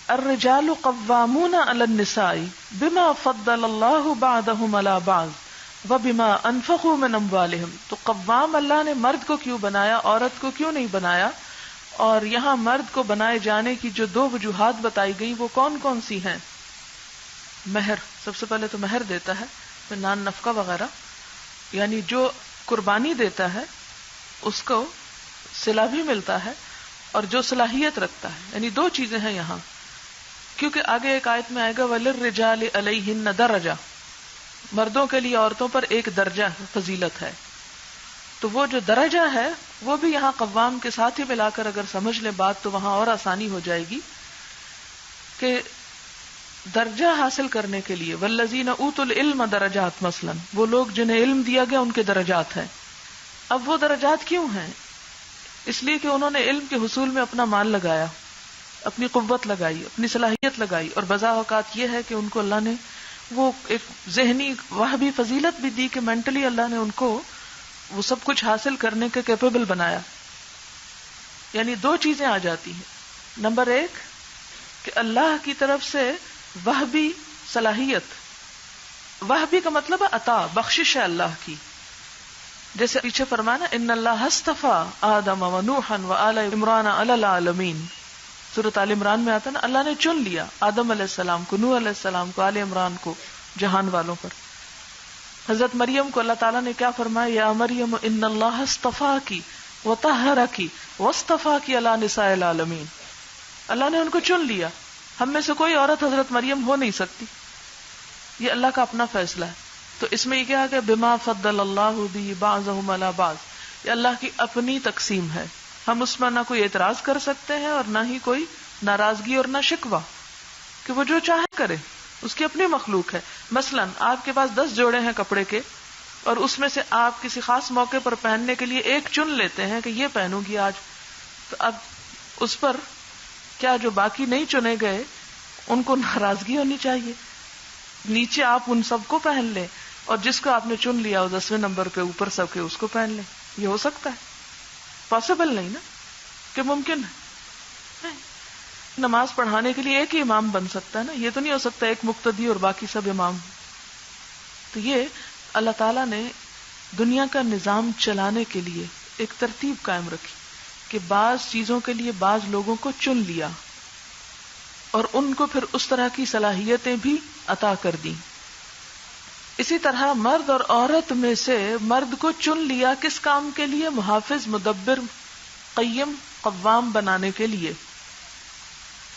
الرجال قوامون علی النساء بما فضل اللہ بعضهم علی بعض وبما انفقوا من اموالہم. تو قوام اللہ نے مرد کو کیوں بنایا، عورت کو کیوں نہیں بنایا؟ اور یہاں مرد کو بنائے جانے کی جو دو وجوہات بتائی گئی وہ کون کون سی ہیں؟ مہر، سب سے پہلے تو مہر دیتا ہے، پھر نان نفقہ وغیرہ، یعنی جو قربانی دیتا ہے اس کو صلہ بھی ملتا ہے، اور جو صلاحیت رکھتا ہے، یعنی دو چیزیں ہیں یہاں. کیونکہ آگے ایک آیت میں آئے گا وَلِلرِّجَالِ عَلَيْهِنَّ دَرَجَةٌ، مردوں کے لیے عورتوں پر ایک درجہ فضیلت ہے. تو وہ جو درجہ ہے وہ بھی یہاں قوام کے ساتھ ہی ملا کر اگر سمجھ لیں بات تو وہاں اور آسانی ہو جائے گی کہ درجہ حاصل کرنے کے لیے والذین اوتوا العلم درجات، مثلا وہ لوگ جنہیں علم دیا گیا ان کے درجات ہیں. اب وہ درجات کیوں ہیں؟ اس لیے کہ انہوں نے علم کے حصول میں اپنا مال لگایا، اپنی قوت لگائی، اپنی صلاحیت لگائی، اور بذا اوقات یہ ہے کہ ان کو اللہ نے وہ ایک ذہنی وہ بھی فضیلت بھی دی کہ مینٹلی اللہ نے ان کو وہ سب کچھ حاصل کرنے کے کیپیبل بنایا. یعنی دو چیزیں آ جاتی ہیں. نمبر ایک کہ اللہ کی طرف سے وہبی صلاحیت، وہبی کا مطلب ہے عطا، بخشش ہے اللہ کی. جیسے پیچھے فرمانا ان اللہ اصطفیٰ آدم و نوحا و آل عمران علی العالمین، سورۃ آل عمران میں آتا نا، اللہ نے چن لیا آدم علیہ السلام کو، نوح علیہ السلام کو، آل عمران کو، جہان والوں پر. حضرت مریم کو اللہ تعالیٰ نے کیا فرمایا؟ یا مریم ان اللہ اصطفاکی وطہرکی واصطفاکی علی نساء العالمین. اللہ نے ان کو چن لیا. ہم میں سے کوئی عورت حضرت مریم ہو نہیں سکتی، یہ اللہ کا اپنا فیصلہ ہے. تو اس میں یہ کیا کہ بما فضل اللہ بہ بعضهم علی بعض، یہ اللہ کی اپنی تقسیم ہے. ہم اس میں نہ کوئی اعتراض کر سکتے ہیں اور نہ ہی کوئی ناراضگی اور نہ شکوہ، کہ وہ جو چاہے کرے، اس کی اپنی مخلوق ہے. مثلا آپ کے پاس 10 جوڑے ہیں کپڑے کے، اور اس میں سے آپ کسی خاص موقع پر پہننے کے لیے ایک چن لیتے ہیں کہ یہ پہنوں گی آج، تو اب اس پر کیا جو باقی نہیں چنے گئے ان کو ناراضگی ہونی چاہیے؟ نیچے آپ ان سب کو پہن لیں اور جس کو آپ نے چن لیا وہ 10ویں نمبر پہ اوپر سب کے اس کو پہن لیں. یہ ہو سکتا ہے؟ پاسبل نہیں نا، کہ ممکن ہے. نماز پڑھانے کے لیے ایک ہی امام بن سکتا ہے نا، یہ تو نہیں ہو سکتا ایک مقتدی اور باقی سب امام. تو یہ اللہ تعالیٰ نے دنیا کا نظام چلانے کے لیے ایک ترتیب قائم رکھی کہ بعض چیزوں کے لیے بعض لوگوں کو چن لیا اور ان کو پھر اس طرح کی صلاحیتیں بھی عطا کر دیں. اسی طرح مرد اور عورت میں سے مرد کو چن لیا کس کام کے لیے؟ محافظ، مدبر، قیم، قوام بنانے کے لیے،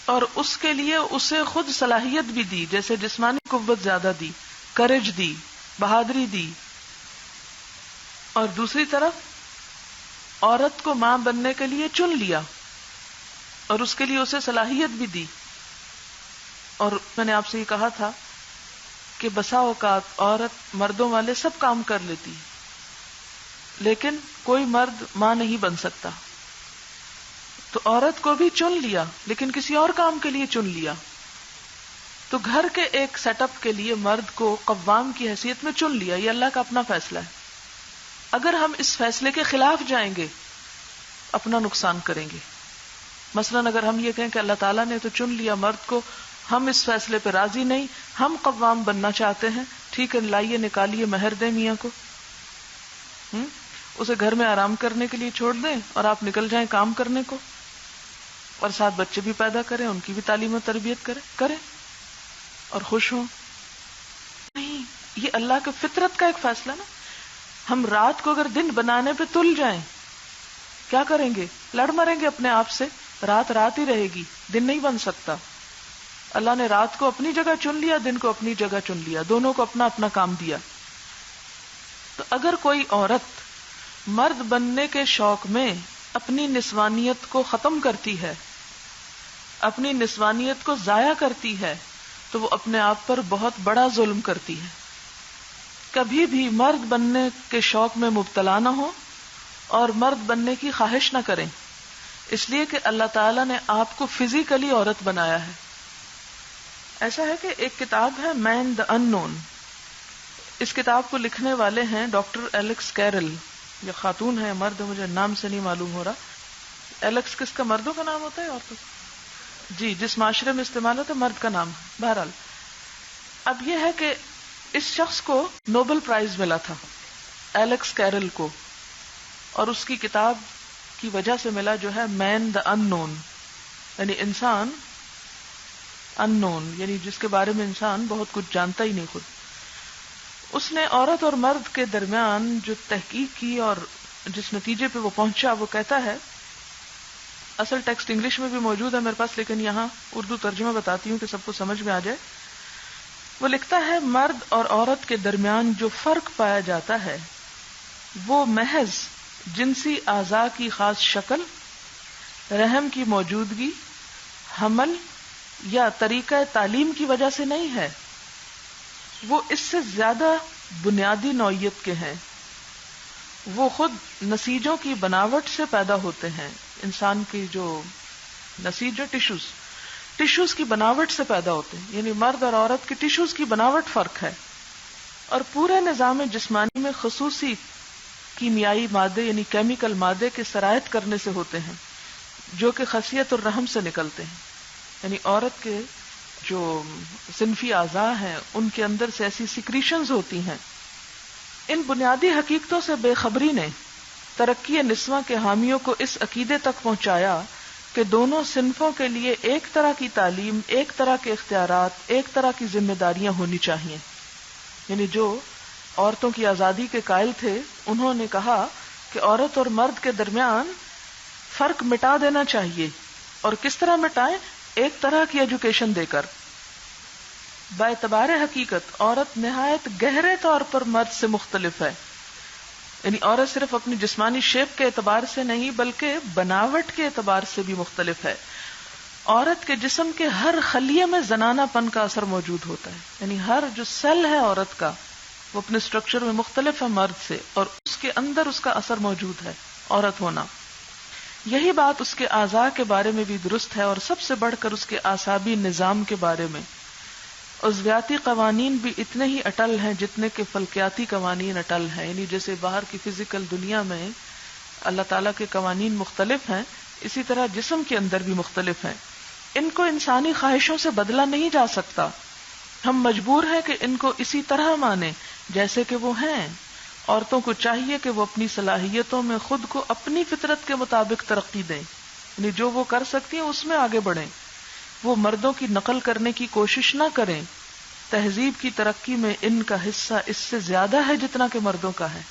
اور اس کے لیے اسے خود صلاحیت بھی دی، جیسے جسمانی قوت زیادہ دی، کرج دی، بہادری دی. اور دوسری طرف عورت کو ماں بننے کے لیے چن لیا اور اس کے لیے اسے صلاحیت بھی دی. اور میں نے آپ سے یہ کہا تھا کہ بسا اوقات عورت مردوں والے سب کام کر لیتی لیکن کوئی مرد ماں نہیں بن سکتا. تو عورت کو بھی چن لیا لیکن کسی اور کام کے لیے چن لیا. تو گھر کے ایک سیٹ اپ کے لیے مرد کو قوام کی حیثیت میں چن لیا. یہ اللہ کا اپنا فیصلہ ہے. اگر ہم اس فیصلے کے خلاف جائیں گے اپنا نقصان کریں گے. مثلا اگر ہم یہ کہیں کہ اللہ تعالیٰ نے تو چن لیا مرد کو، ہم اس فیصلے پہ راضی نہیں، ہم قوام بننا چاہتے ہیں، ٹھیک ہے لائیے نکالیے مہر دیں میاں کو، اسے گھر میں آرام کرنے کے لیے چھوڑ دیں اور آپ نکل جائیں کام کرنے کو، اور ساتھ بچے بھی پیدا کریں، ان کی بھی تعلیم و تربیت کریں اور خوش ہوں. نہیں، یہ اللہ کے فطرت کا ایک فیصلہ نا. ہم رات کو اگر دن بنانے پہ تل جائیں کیا کریں گے؟ لڑ مریں گے اپنے آپ سے. رات رات ہی رہے گی، دن نہیں بن سکتا. اللہ نے رات کو اپنی جگہ چن لیا، دن کو اپنی جگہ چن لیا، دونوں کو اپنا اپنا کام دیا. تو اگر کوئی عورت مرد بننے کے شوق میں اپنی نسوانیت کو ختم کرتی ہے، اپنی نسوانیت کو ضائع کرتی ہے، تو وہ اپنے آپ پر بہت بڑا ظلم کرتی ہے. کبھی بھی مرد بننے کے شوق میں مبتلا نہ ہو اور مرد بننے کی خواہش نہ کریں، اس لیے کہ اللہ تعالیٰ نے آپ کو فزیکلی عورت بنایا ہے. ایسا ہے کہ ایک کتاب ہے مین دا ان نون، اس کتاب کو لکھنے والے ہیں ڈاکٹر ایلیکس کیرل. یہ خاتون ہے، مرد مجھے نام سے نہیں معلوم ہو رہا. ایلیکس کس کا مردوں کا نام ہوتا ہے عورتوں کا؟ جی جس معاشرے میں استعمال ہوتا ہے مرد کا نام. بہرحال اب یہ ہے کہ اس شخص کو نوبل پرائز ملا تھا، ایلیکس کیرل کو، اور اس کی کتاب کی وجہ سے ملا جو ہے مین دا ان نون، یعنی انسان ان نون، یعنی جس کے بارے میں انسان بہت کچھ جانتا ہی نہیں خود. اس نے عورت اور مرد کے درمیان جو تحقیق کی اور جس نتیجے پہ وہ پہنچا، وہ کہتا ہے، اصل ٹیکسٹ انگلش میں بھی موجود ہے میرے پاس لیکن یہاں اردو ترجمہ بتاتی ہوں کہ سب کو سمجھ میں آ جائے. وہ لکھتا ہے مرد اور عورت کے درمیان جو فرق پایا جاتا ہے وہ محض جنسی اعضاء کی خاص شکل، رحم کی موجودگی، حمل یا طریقہ تعلیم کی وجہ سے نہیں ہے، وہ اس سے زیادہ بنیادی نوعیت کے ہیں. وہ خود نسیجوں کی بناوٹ سے پیدا ہوتے ہیں. انسان کی جو نسیج ٹیشوز کی بناوٹ سے پیدا ہوتے ہیں، یعنی مرد اور عورت کی ٹیشوز کی بناوٹ فرق ہے، اور پورے نظام جسمانی میں خصوصی کیمیائی مادے یعنی کیمیکل مادے کے سرایت کرنے سے ہوتے ہیں جو کہ خصیت اور رحم سے نکلتے ہیں. یعنی عورت کے جو صنفی اعضاء ہیں ان کے اندر سے ایسی سیکریشنز ہوتی ہیں. ان بنیادی حقیقتوں سے بے خبری نے ترقی نسواں کے حامیوں کو اس عقیدے تک پہنچایا کہ دونوں صنفوں کے لیے ایک طرح کی تعلیم، ایک طرح کے اختیارات، ایک طرح کی ذمہ داریاں ہونی چاہیے. یعنی جو عورتوں کی آزادی کے قائل تھے انہوں نے کہا کہ عورت اور مرد کے درمیان فرق مٹا دینا چاہیے. اور کس طرح مٹائیں؟ ایک طرح کی ایجوکیشن دے کر. باعتبار حقیقت عورت نہایت گہرے طور پر مرد سے مختلف ہے. یعنی عورت صرف اپنی جسمانی شیپ کے اعتبار سے نہیں بلکہ بناوٹ کے اعتبار سے بھی مختلف ہے. عورت کے جسم کے ہر خلیے میں زنانہ پن کا اثر موجود ہوتا ہے. یعنی ہر جو سیل ہے عورت کا وہ اپنے سٹرکچر میں مختلف ہے مرد سے، اور اس کے اندر اس کا اثر موجود ہے عورت ہونا. یہی بات اس کے اعضاء کے بارے میں بھی درست ہے، اور سب سے بڑھ کر اس کے اعصابی نظام کے بارے میں. عضویاتی قوانین بھی اتنے ہی اٹل ہیں جتنے کہ فلکیاتی قوانین اٹل ہیں. یعنی جیسے باہر کی فزیکل دنیا میں اللہ تعالیٰ کے قوانین مختلف ہیں، اسی طرح جسم کے اندر بھی مختلف ہیں. ان کو انسانی خواہشوں سے بدلا نہیں جا سکتا. ہم مجبور ہیں کہ ان کو اسی طرح مانیں جیسے کہ وہ ہیں. عورتوں کو چاہیے کہ وہ اپنی صلاحیتوں میں خود کو اپنی فطرت کے مطابق ترقی دیں، یعنی جو وہ کر سکتی ہیں اس میں آگے بڑھیں. وہ مردوں کی نقل کرنے کی کوشش نہ کریں. تہذیب کی ترقی میں ان کا حصہ اس سے زیادہ ہے جتنا کہ مردوں کا ہے.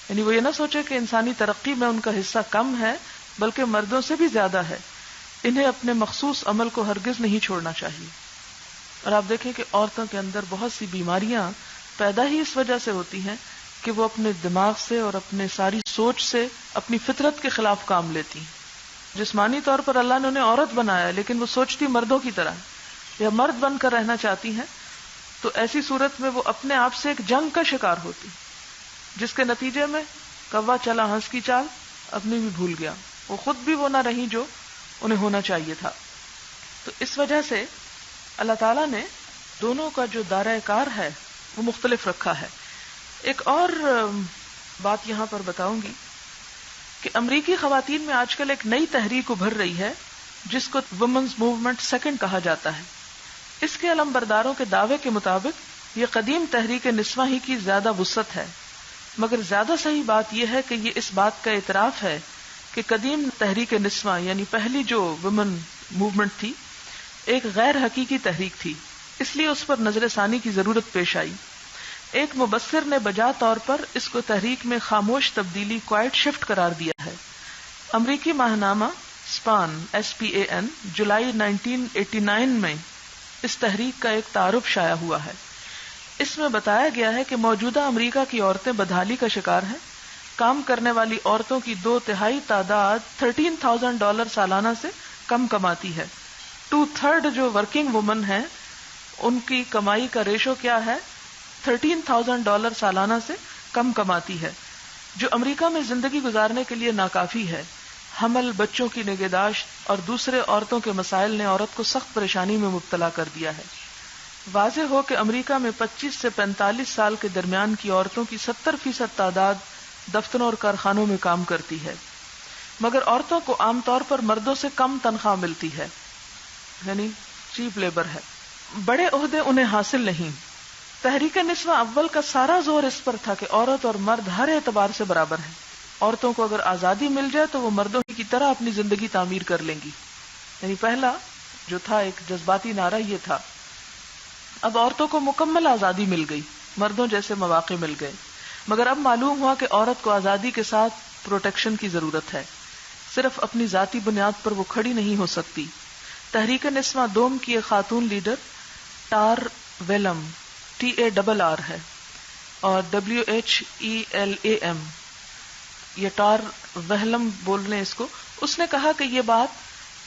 یعنی وہ یہ نہ سوچے کہ انسانی ترقی میں ان کا حصہ کم ہے، بلکہ مردوں سے بھی زیادہ ہے. انہیں اپنے مخصوص عمل کو ہرگز نہیں چھوڑنا چاہیے. اور آپ دیکھیں کہ عورتوں کے اندر بہت سی بیماریاں پیدا ہی اس وجہ سے ہوتی ہیں کہ وہ اپنے دماغ سے اور اپنے ساری سوچ سے اپنی فطرت کے خلاف کام لیتی ہیں. جسمانی طور پر اللہ نے انہیں عورت بنایا لیکن وہ سوچتی مردوں کی طرح یا مرد بن کر رہنا چاہتی ہیں، تو ایسی صورت میں وہ اپنے آپ سے ایک جنگ کا شکار ہوتی، جس کے نتیجے میں کوا چلا ہنس کی چال اپنی بھی بھول گیا. وہ خود بھی وہ نہ رہی جو انہیں ہونا چاہیے تھا. تو اس وجہ سے اللہ تعالیٰ نے دونوں کا جو دائرہ کار ہے وہ مختلف رکھا ہے. ایک اور بات یہاں پر بتاؤں گی کہ امریکی خواتین میں آج کل ایک نئی تحریک ابھر رہی ہے جس کو وومنز موومنٹ سیکنڈ کہا جاتا ہے. اس کے علمبرداروں کے دعوے کے مطابق یہ قدیم تحریک نسواں ہی کی زیادہ وسعت ہے، مگر زیادہ صحیح بات یہ ہے کہ یہ اس بات کا اعتراف ہے کہ قدیم تحریک نسواں یعنی پہلی جو وومن موومنٹ تھی ایک غیر حقیقی تحریک تھی، اس لیے اس پر نظر ثانی کی ضرورت پیش آئی. ایک مبصر نے بجا طور پر اس کو تحریک میں خاموش تبدیلی کوائٹ شفٹ قرار دیا ہے. امریکی ماہنامہ سپان SPAN جولائی 1989 میں اس تحریک کا ایک تعارف شائع ہوا ہے. اس میں بتایا گیا ہے کہ موجودہ امریکہ کی عورتیں بدحالی کا شکار ہیں. کام کرنے والی عورتوں کی 2/3 تعداد $13,000 سالانہ سے کم کماتی ہے. 2/3 جو ورکنگ وومن ہیں ان کی کمائی کا ریشو کیا ہے؟ $13,000 سالانہ سے کم کماتی ہے، جو امریکہ میں زندگی گزارنے کے لیے ناکافی ہے. حمل، بچوں کی نگہداشت اور دوسرے عورتوں کے مسائل نے عورت کو سخت پریشانی میں مبتلا کر دیا ہے. واضح ہو کہ امریکہ میں 25 سے 45 سال کے درمیان کی عورتوں کی 70% تعداد دفتروں اور کارخانوں میں کام کرتی ہے، مگر عورتوں کو عام طور پر مردوں سے کم تنخواہ ملتی ہے. یعنی چیپ لیبر ہے. بڑے عہدے انہیں حاصل نہیں. تحریک نسواں اول کا سارا زور اس پر تھا کہ عورت اور مرد ہر اعتبار سے برابر ہیں. عورتوں کو اگر آزادی مل جائے تو وہ مردوں کی طرح اپنی زندگی تعمیر کر لیں گی. یعنی پہلا جو تھا ایک جذباتی نعرہ یہ تھا. اب عورتوں کو مکمل آزادی مل گئی, مردوں جیسے مواقع مل گئے, مگر اب معلوم ہوا کہ عورت کو آزادی کے ساتھ پروٹیکشن کی ضرورت ہے. صرف اپنی ذاتی بنیاد پر وہ کھڑی نہیں ہو سکتی. تحریک نسواں دوم کی ایک خاتون لیڈر ٹار ویلم TARR ہے اور WHELAM, یہ ٹار وہلم بول رہے ہیں اس کو. اس نے کہا کہ یہ بات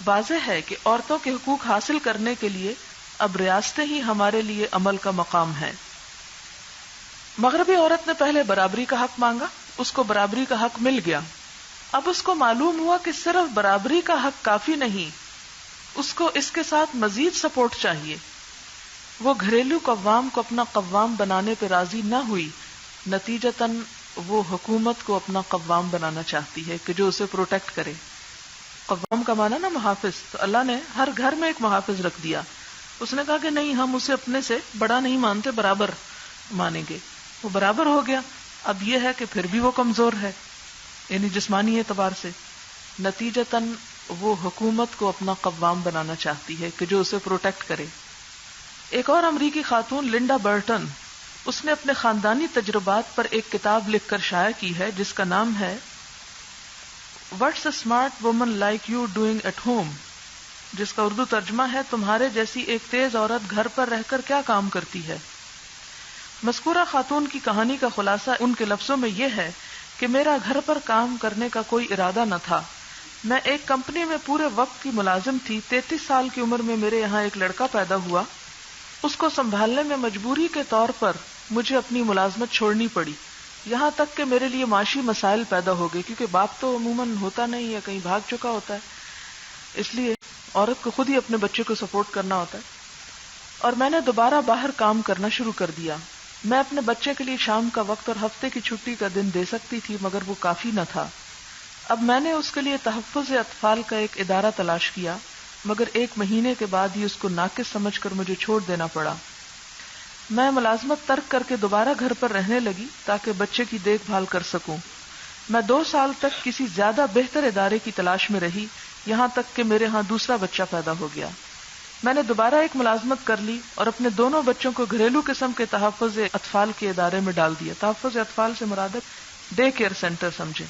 واضح ہے کہ عورتوں کے حقوق حاصل کرنے کے لیے اب ریاستیں ہی ہمارے لیے عمل کا مقام ہے. مغربی عورت نے پہلے برابری کا حق مانگا, اس کو برابری کا حق مل گیا. اب اس کو معلوم ہوا کہ صرف برابری کا حق کافی نہیں, اس کو اس کے ساتھ مزید سپورٹ چاہیے. وہ گھریلو قوام کو اپنا قوام بنانے پہ راضی نہ ہوئی, نتیجتاً وہ حکومت کو اپنا قوام بنانا چاہتی ہے کہ جو اسے پروٹیکٹ کرے. قوام کا معنی نا محافظ, تو اللہ نے ہر گھر میں ایک محافظ رکھ دیا. اس نے کہا کہ نہیں, ہم اسے اپنے سے بڑا نہیں مانتے, برابر مانیں گے. وہ برابر ہو گیا. اب یہ ہے کہ پھر بھی وہ کمزور ہے, یعنی جسمانی اعتبار سے. نتیجتاً وہ حکومت کو اپنا قوام بنانا چاہتی ہے کہ جو اسے پروٹیکٹ کرے. ایک اور امریکی خاتون لنڈا برٹن, اس نے اپنے خاندانی تجربات پر ایک کتاب لکھ کر شائع کی ہے جس کا نام ہے What's a smart woman like you doing at home, جس کا اردو ترجمہ ہے تمہارے جیسی ایک تیز عورت گھر پر رہ کر کیا کام کرتی ہے. مذکورہ خاتون کی کہانی کا خلاصہ ان کے لفظوں میں یہ ہے کہ میرا گھر پر کام کرنے کا کوئی ارادہ نہ تھا. میں ایک کمپنی میں پورے وقت کی ملازم تھی. 33 سال کی عمر میں میرے یہاں ایک لڑکا پیدا ہوا. اس کو سنبھالنے میں مجبوری کے طور پر مجھے اپنی ملازمت چھوڑنی پڑی, یہاں تک کہ میرے لیے معاشی مسائل پیدا ہو گئے, کیونکہ باپ تو عموماً ہوتا نہیں یا کہیں بھاگ چکا ہوتا ہے, اس لیے عورت کو خود ہی اپنے بچے کو سپورٹ کرنا ہوتا ہے. اور میں نے دوبارہ باہر کام کرنا شروع کر دیا. میں اپنے بچے کے لیے شام کا وقت اور ہفتے کی چھٹی کا دن دے سکتی تھی, مگر وہ کافی نہ تھا. اب میں نے اس کے لیے تحفظ اطفال کا ایک ادارہ تلاش کیا, مگر 1 مہینے کے بعد ہی اس کو ناقص سمجھ کر مجھے چھوڑ دینا پڑا. میں ملازمت ترک کر کے دوبارہ گھر پر رہنے لگی تاکہ بچے کی دیکھ بھال کر سکوں. میں 2 سال تک کسی زیادہ بہتر ادارے کی تلاش میں رہی, یہاں تک کہ میرے ہاں دوسرا بچہ پیدا ہو گیا. میں نے دوبارہ ایک ملازمت کر لی اور اپنے دونوں بچوں کو گھریلو قسم کے تحفظ اطفال کے ادارے میں ڈال دیا. تحفظ اطفال سے مراد ڈے کیئر سینٹر سمجھے.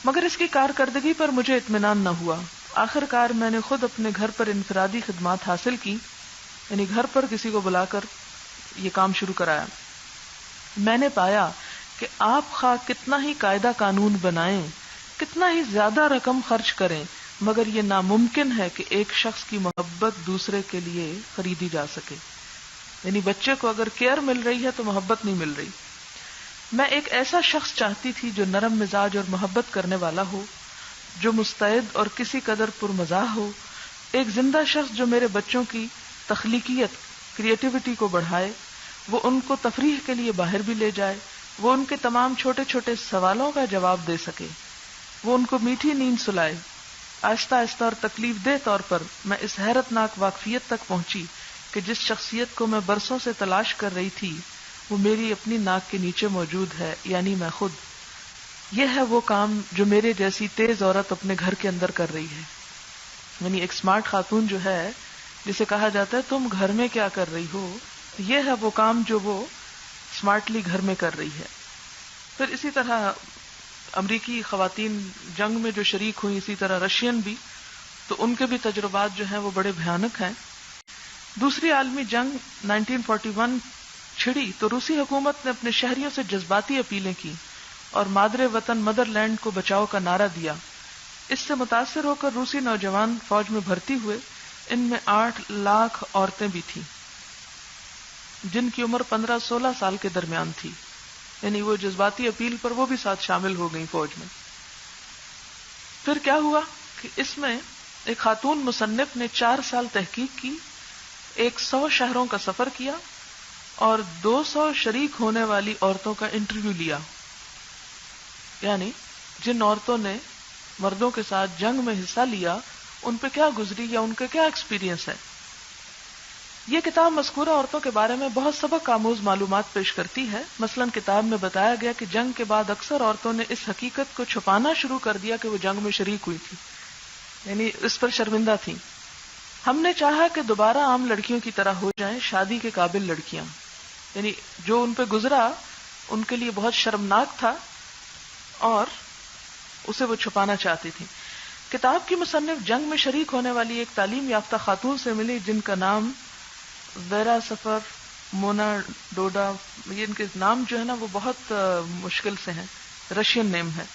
مگر اس کی کارکردگی پر مجھے اطمینان نہ ہوا. آخر کار میں نے خود اپنے گھر پر انفرادی خدمات حاصل کی, یعنی گھر پر کسی کو بلا کر یہ کام شروع کرایا. میں نے پایا کہ آپ خواہ کتنا ہی قاعدہ قانون بنائیں, کتنا ہی زیادہ رقم خرچ کریں, مگر یہ ناممکن ہے کہ ایک شخص کی محبت دوسرے کے لیے خریدی جا سکے. یعنی بچے کو اگر کیئر مل رہی ہے تو محبت نہیں مل رہی. میں ایک ایسا شخص چاہتی تھی جو نرم مزاج اور محبت کرنے والا ہو, جو مستعد اور کسی قدر پرمزاح ہو. ایک زندہ شخص جو میرے بچوں کی تخلیقیت, کریٹیوٹی کو بڑھائے, وہ ان کو تفریح کے لیے باہر بھی لے جائے, وہ ان کے تمام چھوٹے چھوٹے سوالوں کا جواب دے سکے, وہ ان کو میٹھی نیند سلائے. آہستہ آہستہ اور تکلیف دہ طور پر میں اس حیرت ناک واقفیت تک پہنچی کہ جس شخصیت کو میں برسوں سے تلاش کر رہی تھی وہ میری اپنی ناک کے نیچے موجود ہے, یعنی میں خود. یہ ہے وہ کام جو میرے جیسی تیز عورت اپنے گھر کے اندر کر رہی ہے. یعنی ایک سمارٹ خاتون جو ہے, جسے کہا جاتا ہے تم گھر میں کیا کر رہی ہو, یہ ہے وہ کام جو وہ سمارٹلی گھر میں کر رہی ہے. پھر اسی طرح امریکی خواتین جنگ میں جو شریک ہوئی, اسی طرح رشین بھی, تو ان کے بھی تجربات جو ہیں وہ بڑے بھیانک ہیں. دوسری عالمی جنگ 1941 چھڑی تو روسی حکومت نے اپنے شہریوں سے جذباتی اپیلیں کی اور مادر وطن مدر لینڈ کو بچاؤ کا نعرہ دیا. اس سے متاثر ہو کر روسی نوجوان فوج میں بھرتی ہوئے. ان میں 8 لاکھ عورتیں بھی تھیں جن کی عمر 15-16 سال کے درمیان تھی. یعنی وہ جذباتی اپیل پر وہ بھی ساتھ شامل ہو گئی فوج میں. پھر کیا ہوا کہ اس میں ایک خاتون مصنف نے 4 سال تحقیق کی, 100 شہروں کا سفر کیا اور 200 شریک ہونے والی عورتوں کا انٹرویو لیا. یعنی جن عورتوں نے مردوں کے ساتھ جنگ میں حصہ لیا ان پہ کیا گزری یا ان کا کیا ایکسپیرینس ہے. یہ کتاب مذکورہ عورتوں کے بارے میں بہت سبق آموز معلومات پیش کرتی ہے. مثلا کتاب میں بتایا گیا کہ جنگ کے بعد اکثر عورتوں نے اس حقیقت کو چھپانا شروع کر دیا کہ وہ جنگ میں شریک ہوئی تھی، یعنی اس پر شرمندہ تھیں. ہم نے چاہا کہ دوبارہ عام لڑکیوں کی طرح ہو جائیں شادی کے قابل لڑکیاں، یعنی جو ان پہ گزرا ان کے لیے بہت شرمناک تھا اور اسے وہ چھپانا چاہتی تھی. کتاب کی مصنف جنگ میں شریک ہونے والی ایک تعلیم یافتہ خاتون سے ملی جن کا نام ویرا سفر مونا ڈوڈا، یہ ان کے نام جو ہے نا وہ بہت مشکل سے ہیں، رشین نیم ہے.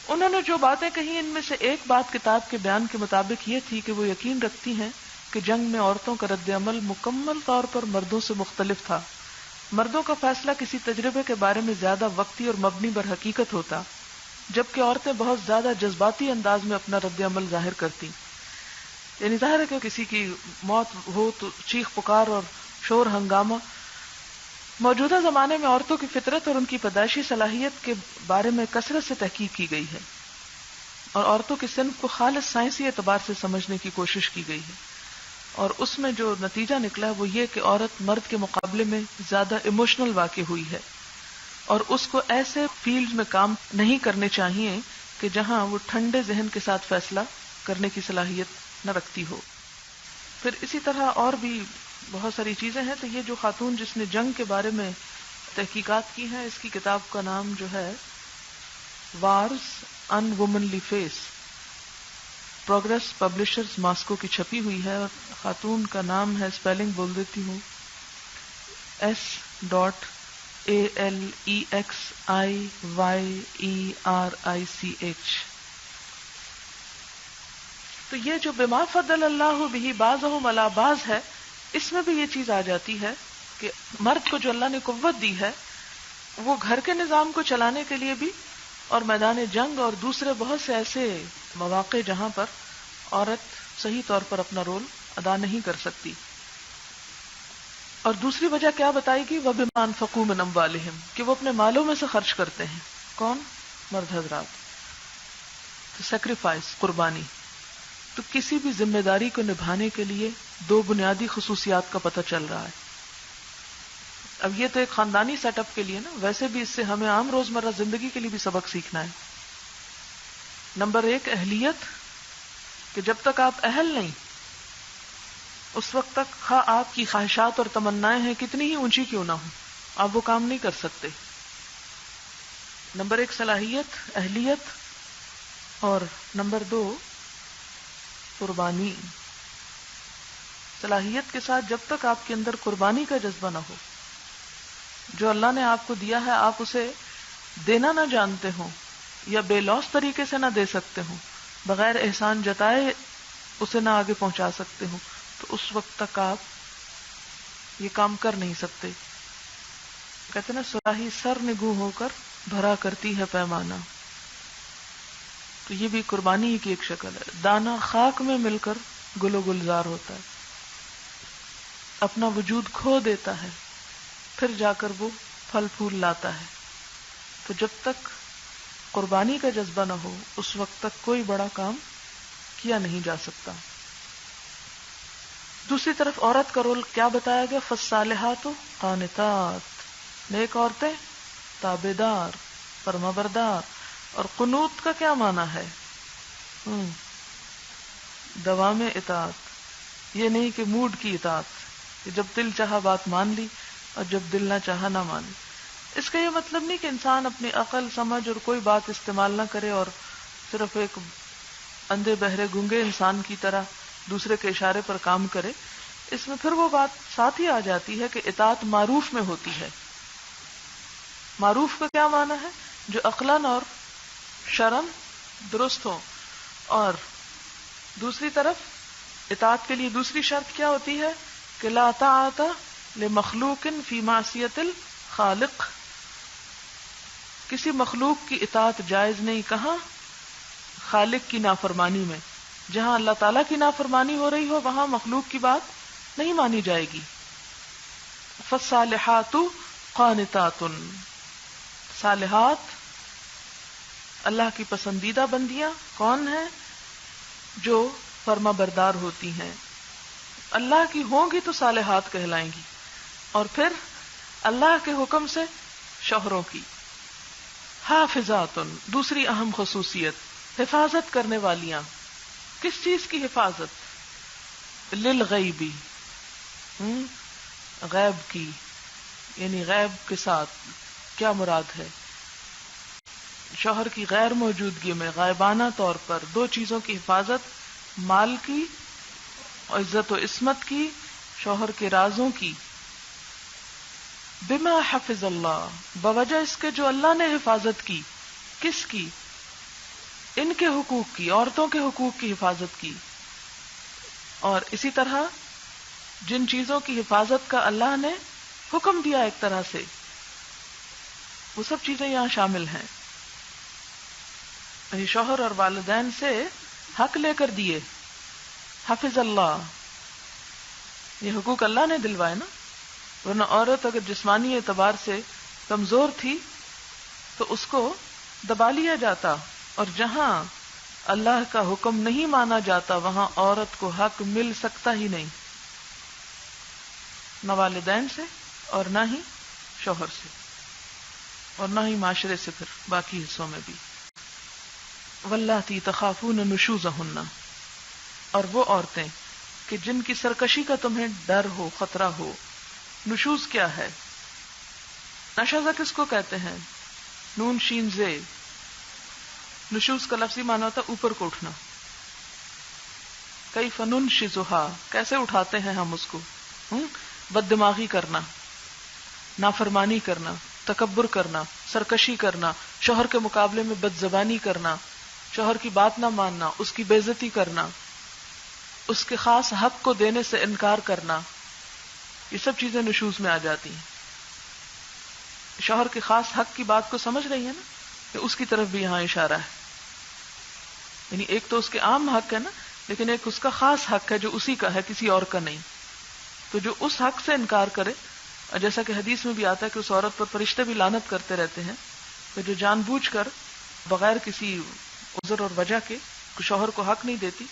انہوں نے جو باتیں کہی ان میں سے ایک بات کتاب کے بیان کے مطابق یہ تھی کہ وہ یقین رکھتی ہیں کہ جنگ میں عورتوں کا رد عمل مکمل طور پر مردوں سے مختلف تھا. مردوں کا فیصلہ کسی تجربے کے بارے میں زیادہ وقتی اور مبنی بر حقیقت ہوتا، جبکہ عورتیں بہت زیادہ جذباتی انداز میں اپنا رد عمل ظاہر کرتی. یعنی ظاہر ہے کہ کسی کی موت ہو تو چیخ پکار اور شور ہنگامہ. موجودہ زمانے میں عورتوں کی فطرت اور ان کی پیدائشی صلاحیت کے بارے میں کثرت سے تحقیق کی گئی ہے اور عورتوں کی صنف کو خالص سائنسی اعتبار سے سمجھنے کی کوشش کی گئی ہے، اور اس میں جو نتیجہ نکلا وہ یہ کہ عورت مرد کے مقابلے میں زیادہ ایموشنل واقع ہوئی ہے اور اس کو ایسے فیلڈ میں کام نہیں کرنے چاہیے کہ جہاں وہ ٹھنڈے ذہن کے ساتھ فیصلہ کرنے کی صلاحیت نہ رکھتی ہو. پھر اسی طرح اور بھی بہت ساری چیزیں ہیں. تو یہ جو خاتون جس نے جنگ کے بارے میں تحقیقات کی ہیں، اس کی کتاب کا نام جو ہے وارز ان وومنلی فیس، پروگریس پبلشرز ماسکو کی چھپی ہوئی ہے، اور خاتون کا نام ہے، اسپیلنگ بول دیتی ہوں، SALEXIYERICH. تو یہ جو بما فضل اللہ بہ بعضهم علی بعض ہے، اس میں بھی یہ چیز آ جاتی ہے کہ مرد کو جو اللہ نے قوت دی ہے وہ گھر کے نظام کو چلانے کے لیے بھی اور میدان جنگ اور دوسرے بہت سے ایسے مواقع جہاں پر عورت صحیح طور پر اپنا رول ادا نہیں کر سکتی. اور دوسری وجہ کیا بتائی گی؟ وَبِمَا أَنفَقُوا مِنْ أَمْوَالِهِمْ، کہ وہ اپنے مالوں میں سے خرچ کرتے ہیں. کون؟ مرد حضرات. تو سیکریفائس، قربانی. تو کسی بھی ذمہ داری کو نبھانے کے لیے دو بنیادی خصوصیات کا پتہ چل رہا ہے. اب یہ تو ایک خاندانی سیٹ اپ کے لیے نا، ویسے بھی اس سے ہمیں عام روزمرہ زندگی کے لیے بھی سبق سیکھنا ہے. نمبر 1 اہلیت، کہ جب تک آپ اہل نہیں اس وقت تک خواہ آپ کی خواہشات اور تمنائیں ہیں کتنی ہی اونچی کیوں نہ ہوں، آپ وہ کام نہیں کر سکتے. نمبر 1 صلاحیت، اہلیت، اور نمبر 2 قربانی. صلاحیت کے ساتھ جب تک آپ کے اندر قربانی کا جذبہ نہ ہو، جو اللہ نے آپ کو دیا ہے آپ اسے دینا نہ جانتے ہوں یا بے لوث طریقے سے نہ دے سکتے ہوں، بغیر احسان جتائے اسے نہ آگے پہنچا سکتے ہوں، تو اس وقت تک آپ یہ کام کر نہیں سکتے. کہتے ہیں نا صلاحی سر نگوں ہو کر بھرا کرتی ہے پیمانہ. تو یہ بھی قربانی ہی کی ایک شکل ہے. دانا خاک میں مل کر گل و گلزار ہوتا ہے، اپنا وجود کھو دیتا ہے، پھر جا کر وہ پھل پھول لاتا ہے. تو جب تک قربانی کا جذبہ نہ ہو اس وقت تک کوئی بڑا کام کیا نہیں جا سکتا. دوسری طرف عورت کا رول کیا بتایا گیا؟ فالصالحات قانتات، نیک عورتیں تابعدار، فرمانبردار. اور قنوت کا کیا معنی ہے؟ دوام اطاعت. یہ نہیں کہ موڈ کی اطاعت، کہ جب دل چاہا بات مان لی اور جب دل نہ چاہا نہ مانی. اس کا یہ مطلب نہیں کہ انسان اپنی عقل سمجھ اور کوئی بات استعمال نہ کرے اور صرف ایک اندھے بہرے گونگے انسان کی طرح دوسرے کے اشارے پر کام کرے. اس میں پھر وہ بات ساتھ ہی آ جاتی ہے کہ اطاعت معروف میں ہوتی ہے. معروف کا کیا معنی ہے؟ جو عقلاً اور شرعاً درست ہو. اور دوسری طرف اطاعت کے لیے دوسری شرط کیا ہوتی ہے کہ لا طاعت لمخلوق فی معصیت الخالق. کسی مخلوق کی اطاعت جائز نہیں. کہاں؟ خالق کی نافرمانی میں. جہاں اللہ تعالیٰ کی نافرمانی ہو رہی ہو وہاں مخلوق کی بات نہیں مانی جائے گی. فالصالحات قانتات، صالحات اللہ کی پسندیدہ بندیاں کون ہیں؟ جو فرما بردار ہوتی ہیں، اللہ کی ہوں گی تو صالحات کہلائیں گی، اور پھر اللہ کے حکم سے شوہروں کی. حافظات، دوسری اہم خصوصیت، حفاظت کرنے والیاں. کس چیز کی حفاظت؟ للغیبی، غیب کی، یعنی غیب کے ساتھ کیا مراد ہے؟ شوہر کی غیر موجودگی میں غائبانہ طور پر دو چیزوں کی حفاظت، مال کی، عزت و عصمت کی، شوہر کے رازوں کی. بما حفظ اللہ، بوجہ اس کے جو اللہ نے حفاظت کی. کس کی؟ ان کے حقوق کی، عورتوں کے حقوق کی حفاظت کی. اور اسی طرح جن چیزوں کی حفاظت کا اللہ نے حکم دیا ایک طرح سے، وہ سب چیزیں یہاں شامل ہیں. یعنی شوہر اور والدین سے حق لے کر دیے. حفظ اللہ، یہ حقوق اللہ نے دلوائے نا، ورنہ عورت اگر جسمانی اعتبار سے کمزور تھی تو اس کو دبا لیا جاتا، اور جہاں اللہ کا حکم نہیں مانا جاتا وہاں عورت کو حق مل سکتا ہی نہیں، نہ والدین سے اور نہ ہی شوہر سے اور نہ ہی معاشرے سے، پھر باقی حصوں میں بھی. واللاتی تخافون نشوزہن، اور وہ عورتیں کہ جن کی سرکشی کا تمہیں ڈر ہو، خطرہ ہو. نشوز کیا ہے؟ نشزہ کس کو کہتے ہیں؟ نون شین زے. نشوز کا لفظی معنی ہوتا ہے اوپر کو اٹھنا. کیف ننشزھا، کیسے اٹھاتے ہیں ہم اس کو؟ بد دماغی کرنا، نافرمانی کرنا، تکبر کرنا، سرکشی کرنا، شوہر کے مقابلے میں بد زبانی کرنا، شوہر کی بات نہ ماننا، اس کی بے عزتی کرنا، اس کے خاص حق کو دینے سے انکار کرنا، یہ سب چیزیں نشوز میں آ جاتی ہیں. شوہر کے خاص حق کی بات کو سمجھ رہی ہے نا، کہ اس کی طرف بھی یہاں اشارہ ہے. یعنی ایک تو اس کے عام حق ہے نا، لیکن ایک اس کا خاص حق ہے جو اسی کا ہے، کسی اور کا نہیں. تو جو اس حق سے انکار کرے، اور جیسا کہ حدیث میں بھی آتا ہے کہ اس عورت پر فرشتے بھی لعنت کرتے رہتے ہیں کہ جو جان بوجھ کر بغیر کسی عذر اور وجہ کے شوہر کو حق نہیں دیتی،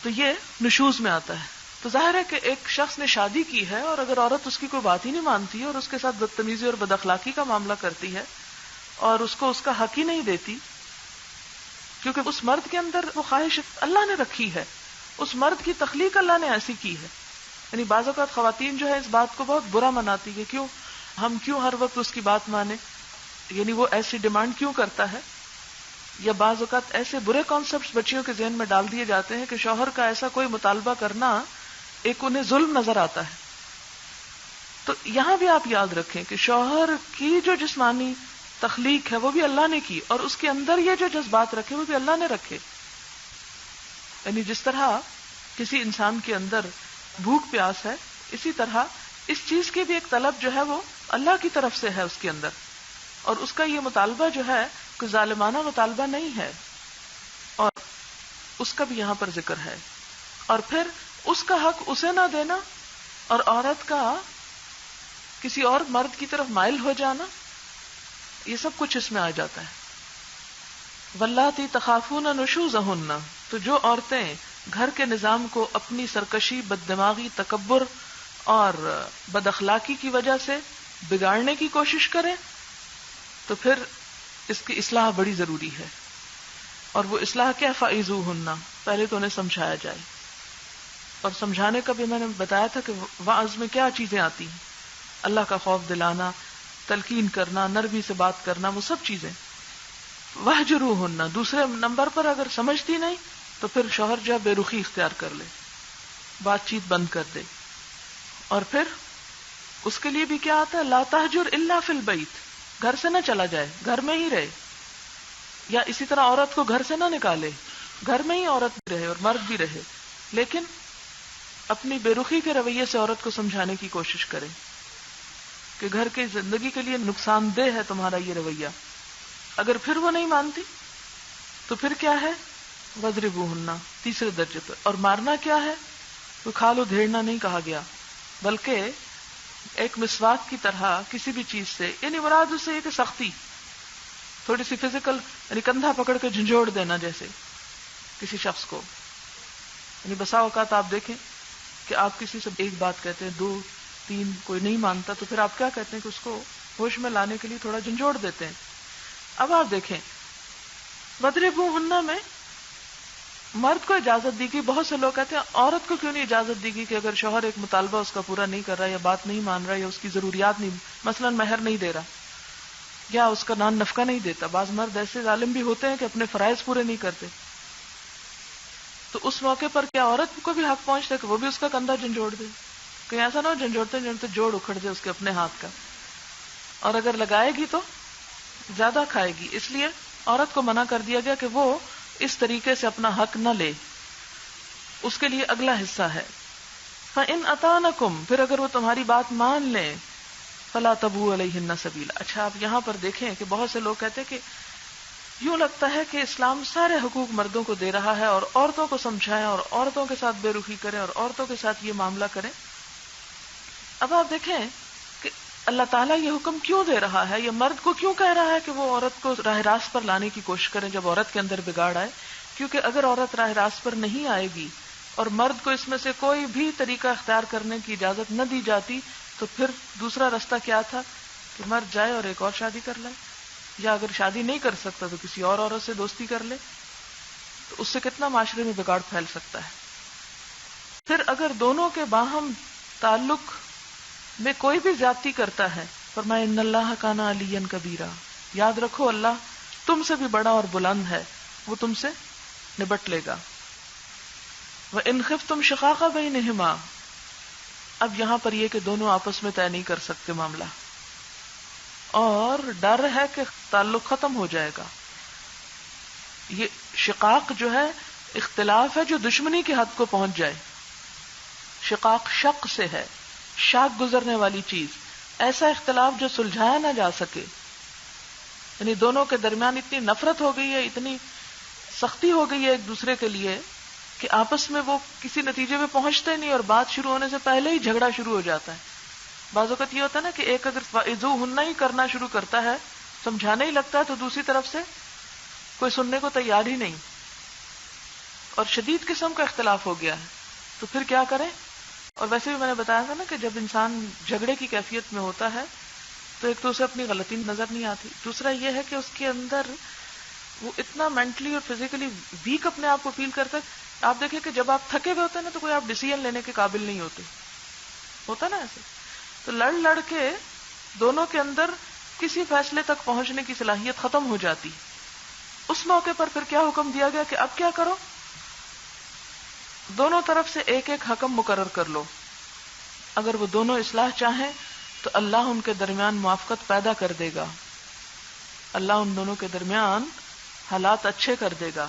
تو یہ نشوز میں آتا ہے. تو ظاہر ہے کہ ایک شخص نے شادی کی ہے اور اگر عورت اس کی کوئی بات ہی نہیں مانتی اور اس کے ساتھ بدتمیزی اور بد اخلاقی کا معاملہ کرتی ہے اور اس کو اس کا حق ہی نہیں دیتی، کیونکہ اس مرد کے اندر وہ خواہش اللہ نے رکھی ہے، اس مرد کی تخلیق اللہ نے ایسی کی ہے. یعنی بعض اوقات خواتین جو ہے اس بات کو بہت برا مناتی ہے، ہم کیوں ہر وقت اس کی بات مانیں، یعنی وہ ایسی ڈیمانڈ کیوں کرتا ہے. یا بعض اوقات ایسے برے کانسیپٹس بچیوں کے ذہن میں ڈال دیے جاتے ہیں کہ شوہر کا ایسا کوئی مطالبہ کرنا ایک انہیں ظلم نظر آتا ہے. تو یہاں بھی آپ یاد رکھیں کہ شوہر کی جو جسمانی تخلیق ہے وہ بھی اللہ نے کی، اور اس کے اندر یہ جو جذبات رکھے وہ بھی اللہ نے رکھے. یعنی جس طرح کسی انسان کے اندر بھوک پیاس ہے، اسی طرح اس چیز کی بھی ایک طلب جو ہے وہ اللہ کی طرف سے ہے اس کے اندر، اور اس کا یہ مطالبہ جو ہے کوئی ظالمانہ مطالبہ نہیں ہے، اور اس کا بھی یہاں پر ذکر ہے. اور پھر اس کا حق اسے نہ دینا اور عورت کا کسی اور مرد کی طرف مائل ہو جانا، یہ سب کچھ اس میں آ جاتا ہے. واللاتی تخافون نشوزہن، تو جو عورتیں گھر کے نظام کو اپنی سرکشی، بد دماغی، تکبر اور بد اخلاقی کی وجہ سے بگاڑنے کی کوشش کریں تو پھر اس کی اصلاح بڑی ضروری ہے. اور وہ اصلاح کیا؟ فَعِظُوهُنَّ، پہلے تو انہیں سمجھایا جائے. اور سمجھانے کا بھی میں نے بتایا تھا کہ وعظ میں کیا چیزیں آتی ہیں، اللہ کا خوف دلانا، تلقین کرنا، نرمی سے بات کرنا، وہ سب چیزیں. وَاهْجُرُوهُنَّ، دوسرے نمبر پر اگر سمجھتی نہیں تو پھر شوہر جو بے رخی اختیار کر لے، بات چیت بند کر دے. اور پھر اس کے لیے بھی کیا آتا ہے؟ لا تہجر الا فی البیت، گھر سے نہ چلا جائے، گھر میں ہی رہے. یا اسی طرح عورت کو گھر سے نہ نکالے، گھر میں ہی عورت بھی رہے اور مرد بھی رہے، لیکن اپنی بے رخی کے رویے سے عورت کو سمجھانے کی کوشش کرے کہ گھر کی زندگی کے لیے نقصان دہ ہے تمہارا یہ رویہ. اگر پھر وہ نہیں مانتی تو پھر کیا ہے؟ وَاضْرِبُوهُنَّ، تیسرے درجے پر. اور مارنا کیا ہے؟ تو کھالو دھیڑنا نہیں کہا گیا، بلکہ ایک مسواک کی طرح کسی بھی چیز سے، یعنی مراد اس سے یہ کہ سختی، تھوڑی سی فزیکل، یعنی کندھا پکڑ کے جھنجھوڑ دینا جیسے کسی شخص کو، یعنی بسا اوقات آپ دیکھیں کہ آپ کسی سے ایک بات کہتے ہیں، 2 3 کوئی نہیں مانتا، تو پھر آپ کیا کہتے ہیں کہ اس کو ہوش میں لانے کے لیے تھوڑا جھنجھوڑ دیتے ہیں. اب آپ دیکھیں وَاضْرِبُوهُنَّ میں مرد کو اجازت دی گئی. بہت سے لوگ کہتے ہیں عورت کو کیوں نہیں اجازت دی گئی کہ اگر شوہر ایک مطالبہ اس کا پورا نہیں کر رہا یا بات نہیں مان رہا یا اس کی ضروریات نہیں، مثلا مہر نہیں دے رہا یا اس کا نان نفقہ نہیں دیتا. بعض مرد ایسے ظالم بھی ہوتے ہیں کہ اپنے فرائض پورے نہیں کرتے، تو اس موقع پر کیا عورت کو بھی حق پہنچتا ہے کہ وہ بھی اس کا کندھا جھنجھوڑ دے؟ کہیں ایسا نہ ہو جھنجھوڑتے جھنجھوڑتے جوڑ اکھڑ دے اس کے اپنے ہاتھ کا، اور اگر لگائے گی تو زیادہ کھائے گی. اس لیے عورت کو منع کر دیا گیا کہ وہ اس طریقے سے اپنا حق نہ لے. اس کے لیے اگلا حصہ ہے فَإِنْ أَطَاعْنَكُمْ، پھر اگر وہ تمہاری بات مان لیں، فَلَا تَبْغُوا عَلَيْهِنَّ سَبِيلًا. اچھا آپ یہاں پر دیکھیں کہ بہت سے لوگ کہتے ہیں کہ یوں لگتا ہے کہ اسلام سارے حقوق مردوں کو دے رہا ہے اور عورتوں کو سمجھائیں اور عورتوں کے ساتھ بے رخی کریں اور عورتوں کے ساتھ یہ معاملہ کریں. اب آپ دیکھیں کہ اللہ تعالیٰ یہ حکم کیوں دے رہا ہے، یہ مرد کو کیوں کہہ رہا ہے کہ وہ عورت کو راہ راست پر لانے کی کوشش کریں جب عورت کے اندر بگاڑ آئے. کیونکہ اگر عورت راہ راست پر نہیں آئے گی اور مرد کو اس میں سے کوئی بھی طریقہ اختیار کرنے کی اجازت نہ دی جاتی تو پھر دوسرا راستہ کیا تھا کہ مرد جائے اور ایک اور شادی کر لے، یا اگر شادی نہیں کر سکتا تو کسی اور عورت سے دوستی کر لے. تو اس سے کتنا معاشرے میں بگاڑ پھیل سکتا ہے. پھر اگر دونوں کے باہم تعلق میں کوئی بھی زیادتی کرتا ہے، فرمایا ان اللہ کان علیٰ کبیرا، یاد رکھو اللہ تم سے بھی بڑا اور بلند ہے، وہ تم سے نبٹ لے گا. وَإِنْ خِفْتُمْ شِقَاقَ بَيْنِهِمَا، اب یہاں پر یہ کہ دونوں آپس میں طے نہیں کر سکتے معاملہ اور ڈر ہے کہ تعلق ختم ہو جائے گا. یہ شقاق جو ہے اختلاف ہے جو دشمنی کی حد کو پہنچ جائے. شقاق شق سے ہے، شاک گزرنے والی چیز، ایسا اختلاف جو سلجھایا نہ جا سکے. یعنی دونوں کے درمیان اتنی نفرت ہو گئی ہے، اتنی سختی ہو گئی ہے ایک دوسرے کے لیے کہ آپس میں وہ کسی نتیجے میں پہنچتے نہیں اور بات شروع ہونے سے پہلے ہی جھگڑا شروع ہو جاتا ہے. بعض اوقات یہ ہوتا ہے نا کہ ایک اگر فَإِذُوهُنَّ ہی کرنا شروع کرتا ہے، سمجھانے ہی لگتا ہے، تو دوسری طرف سے کوئی سننے کو تیار ہی نہیں اور شدید قسم کا اختلاف ہو گیا ہے. تو پھر کیا کریں؟ اور ویسے بھی میں نے بتایا تھا نا کہ جب انسان جھگڑے کی کیفیت میں ہوتا ہے تو ایک تو اسے اپنی غلطی نظر نہیں آتی، دوسرا یہ ہے کہ اس کے اندر وہ اتنا مینٹلی اور فزیکلی ویک اپنے آپ کو فیل کرتا ہے. آپ دیکھیں کہ جب آپ تھکے ہوئے ہوتے ہیں نا تو کوئی آپ ڈیسیژن لینے کے قابل نہیں ہوتے، ہوتا نا ایسے. تو لڑ کے دونوں کے اندر کسی فیصلے تک پہنچنے کی صلاحیت ختم ہو جاتی. اس موقع پر پھر کیا حکم دیا گیا کہ اب کیا کرو؟ دونوں طرف سے ایک ایک حکم مقرر کر لو. اگر وہ دونوں اصلاح چاہیں تو اللہ ان کے درمیان موافقت پیدا کر دے گا، اللہ ان دونوں کے درمیان حالات اچھے کر دے گا.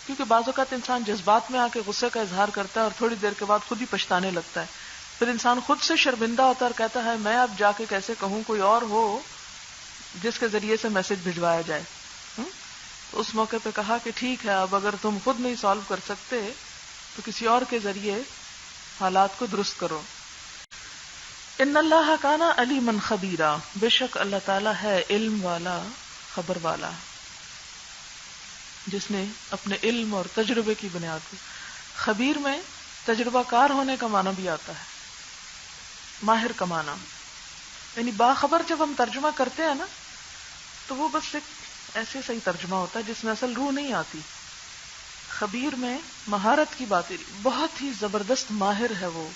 کیونکہ بعض اوقات انسان جذبات میں آ کے غصے کا اظہار کرتا ہے اور تھوڑی دیر کے بعد خود ہی پچھتانے لگتا ہے. پھر انسان خود سے شرمندہ ہوتا ہے اور کہتا ہے میں اب جا کے کیسے کہوں، کوئی اور ہو جس کے ذریعے سے میسج بھجوایا جائے. تو اس موقع پہ کہا کہ ٹھیک ہے، اب اگر تم خود نہیں سالو کر سکتے تو کسی اور کے ذریعے حالات کو درست کرو. ان اللہ کان علیما خبیرا، بے شک اللہ تعالیٰ ہے علم والا، خبر والا، جس نے اپنے علم اور تجربے کی بنیاد پر. خبیر میں تجربہ کار ہونے کا معنی بھی آتا ہے، ماہر کا معنی. یعنی باخبر جب ہم ترجمہ کرتے ہیں نا تو وہ بس ایک ایسے صحیح ترجمہ ہوتا ہے جس میں اصل روح نہیں آتی. خبیر میں مہارت کی بات ہے، بہت ہی زبردست ماہر ہے، وہ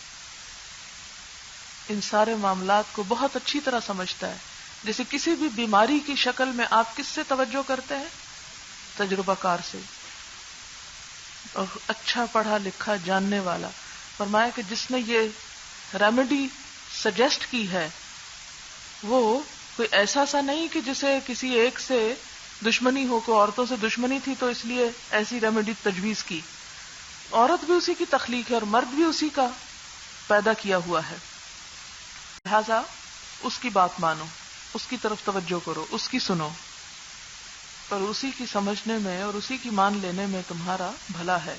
ان سارے معاملات کو بہت اچھی طرح سمجھتا ہے. جیسے کسی بھی بیماری کی شکل میں آپ کس سے توجہ کرتے ہیں؟ تجربہ کار سے، اور اچھا پڑھا لکھا جاننے والا. فرمایا کہ جس نے یہ ریمیڈی سجیسٹ کی ہے وہ کوئی ایسا سا نہیں کہ جسے کسی ایک سے دشمنی ہو، کو عورتوں سے دشمنی تھی تو اس لیے ایسی ریمیڈی تجویز کی. عورت بھی اسی کی تخلیق ہے اور مرد بھی اسی کا پیدا کیا ہوا ہے. لہذا اس کی بات مانو، اس کی طرف توجہ کرو، اس کی سنو، اور اسی کی سمجھنے میں اور اسی کی مان لینے میں تمہارا بھلا ہے.